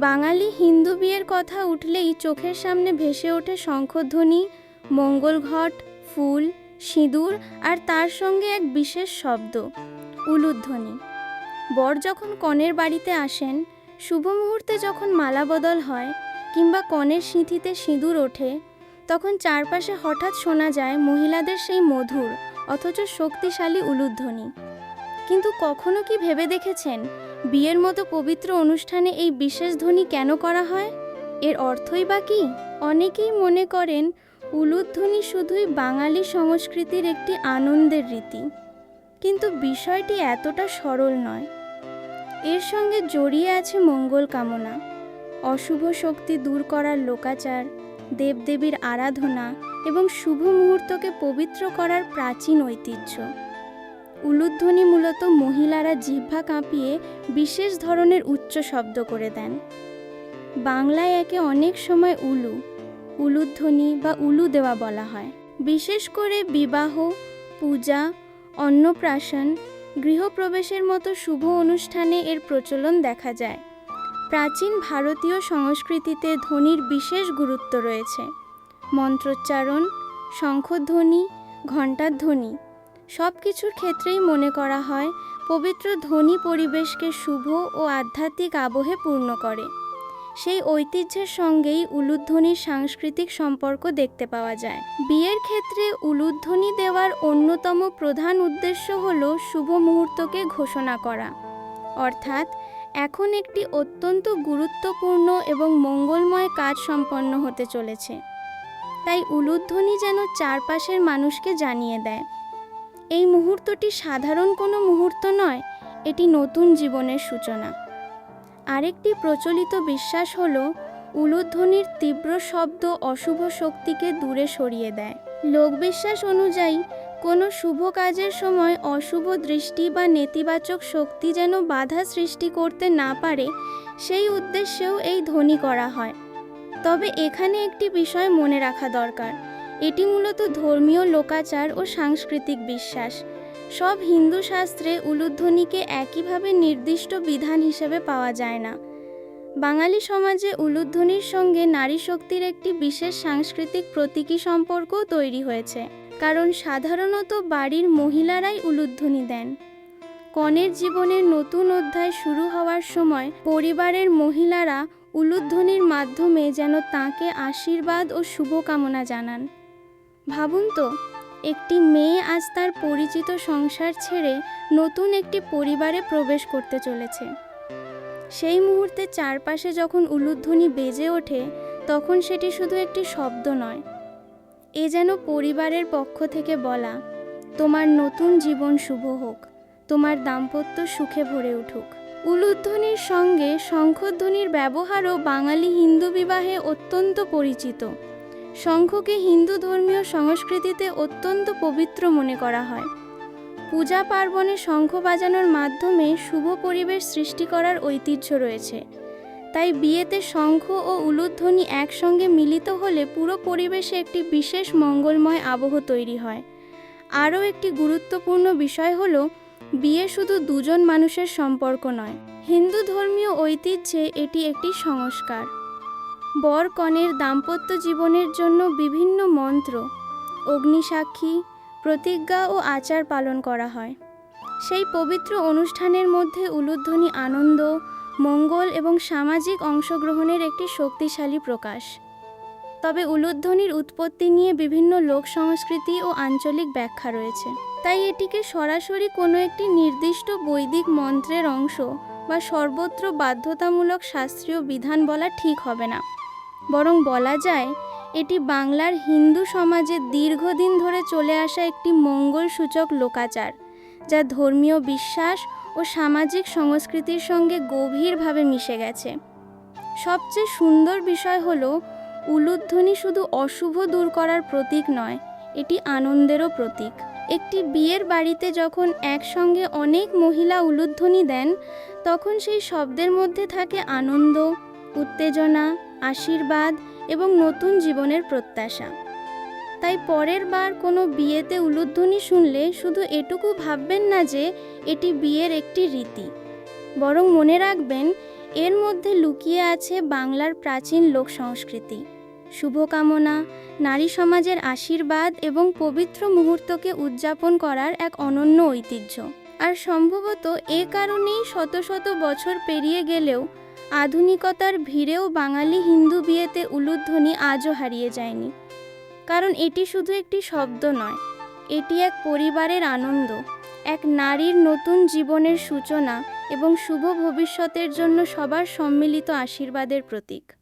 বাঙালি হিন্দু বিয়ের কথা উঠলেই চোখের সামনে ভেসে ওঠে শঙ্খধ্বনি, মঙ্গলঘট, ফুল, সিঁদুর আর তার সঙ্গে এক বিশেষ শব্দ, উলুধ্বনি। বর যখন কনের বাড়িতে আসেন, শুভ মুহূর্তে যখন মালা বদল হয় কিংবা কনের সিঁথিতে সিঁদুর ওঠে, তখন চারপাশে হঠাৎ শোনা যায় মহিলাদের সেই মধুর অথচ শক্তিশালী উলুধ্বনি। কিন্তু কখনো কি ভেবে দেখেছেন বিয়ের মতো পবিত্র অনুষ্ঠানে এই বিশেষ ধ্বনি কেন করা হয়? এর অর্থই বা কী? অনেকেই মনে করেন উলুধ্বনি শুধুই বাঙালি সংস্কৃতির একটি আনন্দের রীতি, কিন্তু বিষয়টি এতটা সরল নয়। এর সঙ্গে জড়িয়ে আছে মঙ্গল কামনা, অশুভ শক্তি দূর করার লোকাচার, দেবদেবীর আরাধনা এবং শুভ মুহূর্তকে পবিত্র করার প্রাচীন ঐতিহ্য। উলুধ্বনি মূলত মহিলারা জিহ্বা কাঁপিয়ে বিশেষ ধরনের উচ্চ শব্দ করে দেন। বাংলায় একে অনেক সময় উলুধ্বনি বা উলু দেওয়া বলা হয়। বিশেষ করে বিবাহ, পূজা, অন্নপ্রাশন, গৃহপ্রবেশের মতো শুভ অনুষ্ঠানে এর প্রচলন দেখা যায়। প্রাচীন ভারতীয় সংস্কৃতিতে ধ্বনির বিশেষ গুরুত্ব রয়েছে। মন্ত্রোচ্চারণ, শঙ্খধ্বনি, ঘণ্টার ধ্বনি সব কিছুর ক্ষেত্রেই মনে করা হয় পবিত্র ধ্বনি পরিবেশকে শুভ ও আধ্যাত্মিক আবহে পূর্ণ করে। সেই ঐতিহ্যের সঙ্গেই উলুধ্বনির সাংস্কৃতিক সম্পর্ক দেখতে পাওয়া যায়। বিয়ের ক্ষেত্রে উলুধ্বনি দেওয়ার অন্যতম প্রধান উদ্দেশ্য হল শুভ মুহূর্তকে ঘোষণা করা, অর্থাৎ এখন একটি অত্যন্ত গুরুত্বপূর্ণ এবং মঙ্গলময় কাজ সম্পন্ন হতে চলেছে। তাই উলুধ্বনি যেন চারপাশের মানুষকে জানিয়ে দেয় এই মুহূর্তটি সাধারণ কোনো মুহূর্ত নয়, এটি নতুন জীবনের সূচনা। আরেকটি প্রচলিত বিশ্বাস হল উলুধ্বনির তীব্র শব্দ অশুভ শক্তিকে দূরে সরিয়ে দেয়। লোকবিশ্বাস অনুযায়ী কোনো শুভ কাজের সময় অশুভ দৃষ্টি বা নেতিবাচক শক্তি যেন বাধা সৃষ্টি করতে না পারে, সেই উদ্দেশ্যেও এই ধ্বনি করা হয়। তবে এখানে একটি বিষয় মনে রাখা দরকার, এটি মূলত ধর্মীয় লোকাচার ও সাংস্কৃতিক বিশ্বাস। সব হিন্দু শাস্ত্রে উলুধ্বনিকে একইভাবে নির্দিষ্ট বিধান হিসেবে পাওয়া যায় না। বাঙালি সমাজে উলুধ্বনির সঙ্গে নারী শক্তির একটি বিশেষ সাংস্কৃতিক প্রতীকী সম্পর্কও তৈরি হয়েছে, কারণ সাধারণত বাড়ির মহিলারাই উলুধ্বনি দেন। কনের জীবনের নতুন অধ্যায় শুরু হওয়ার সময় পরিবারের মহিলারা উলুধ্বনির মাধ্যমে যেন তাঁকে আশীর্বাদ ও শুভকামনা জানান। ভাবুন তো, একটি মেয়ে আজ তার পরিচিত সংসার ছেড়ে নতুন একটি পরিবারে প্রবেশ করতে চলেছে। সেই মুহূর্তে চারপাশে যখন উলুধ্বনি বেজে ওঠে, তখন সেটি শুধু একটি শব্দ নয়, এ যেন পরিবারের পক্ষ থেকে বলা, তোমার নতুন জীবন শুভ হোক, তোমার দাম্পত্য সুখে ভরে উঠুক। উলুধ্বনির সঙ্গে শঙ্খধ্বনির ব্যবহারও বাঙালি হিন্দু বিবাহে অত্যন্ত পরিচিত। শঙ্খকে হিন্দু ধর্মীয় সংস্কৃতিতে অত্যন্ত পবিত্র মনে করা হয়। পূজা পার্বণে শঙ্খ বাজানোর মাধ্যমে শুভ পরিবেশ সৃষ্টি করার ঐতিহ্য রয়েছে। তাই বিয়েতে শঙ্খ ও উলুধ্বনি একসঙ্গে মিলিত হলে পুরো পরিবেশে একটি বিশেষ মঙ্গলময় আবহ তৈরি হয়। আরও একটি গুরুত্বপূর্ণ বিষয় হল, বিয়ে শুধু দুজন মানুষের সম্পর্ক নয়, হিন্দু ধর্মীয় ঐতিহ্যে এটি একটি সংস্কার। বর কনের দাম্পত্য জীবনের জন্য বিভিন্ন মন্ত্র, অগ্নিসাক্ষী, প্রতিজ্ঞা ও আচার পালন করা হয়। সেই পবিত্র অনুষ্ঠানের মধ্যে উলুধ্বনি আনন্দ, মঙ্গল এবং সামাজিক অংশগ্রহণের একটি শক্তিশালী প্রকাশ। তবে উলুধ্বনির উৎপত্তি নিয়ে বিভিন্ন লোক সংস্কৃতি ও আঞ্চলিক ব্যাখ্যা রয়েছে। তাই এটিকে সরাসরি কোনো একটি নির্দিষ্ট বৈদিক মন্ত্রের অংশ বা সর্বত্র বাধ্যতামূলক শাস্ত্রীয় বিধান বলা ঠিক হবে না। বরং বলা যায় এটি বাংলার হিন্দু সমাজে দীর্ঘদিন ধরে চলে আসা একটি মঙ্গলসূচক লোকাচার, যা ধর্মীয় বিশ্বাস ও সামাজিক সংস্কৃতির সঙ্গে গভীরভাবে মিশে গেছে। সবচেয়ে সুন্দর বিষয় হলো, উলুধ্বনি শুধু অশুভ দূর করার প্রতীক নয়, এটি আনন্দেরও প্রতীক। একটি বিয়ের বাড়িতে যখন একসঙ্গে অনেক মহিলা উলুধ্বনি দেন, তখন সেই শব্দের মধ্যে থাকে আনন্দ, উত্তেজনা, আশীর্বাদ এবং নতুন জীবনের প্রত্যাশা। তাই পরের বার কোনো বিয়েতে উলুধ্বনি শুনলে শুধু এটুকু ভাববেন না যে এটি বিয়ের একটি রীতি, বরং মনে রাখবেন এর মধ্যে লুকিয়ে আছে বাংলার প্রাচীন লোক সংস্কৃতি, শুভকামনা, নারী সমাজের আশীর্বাদ এবং পবিত্র মুহূর্তকে উদযাপন করার এক অনন্য ঐতিহ্য। আর সম্ভবত এ কারণেই শত শত বছর পেরিয়ে গেলেও আধুনিকতার ভিড়েও বাঙালি হিন্দু বিয়েতে উলুধ্বনি আজও হারিয়ে যায়নি। কারণ এটি শুধু একটি শব্দ নয়, এটি এক পরিবারের আনন্দ, এক নারীর নতুন জীবনের সূচনা এবং শুভ ভবিষ্যতের জন্য সবার সম্মিলিত আশীর্বাদের প্রতীক।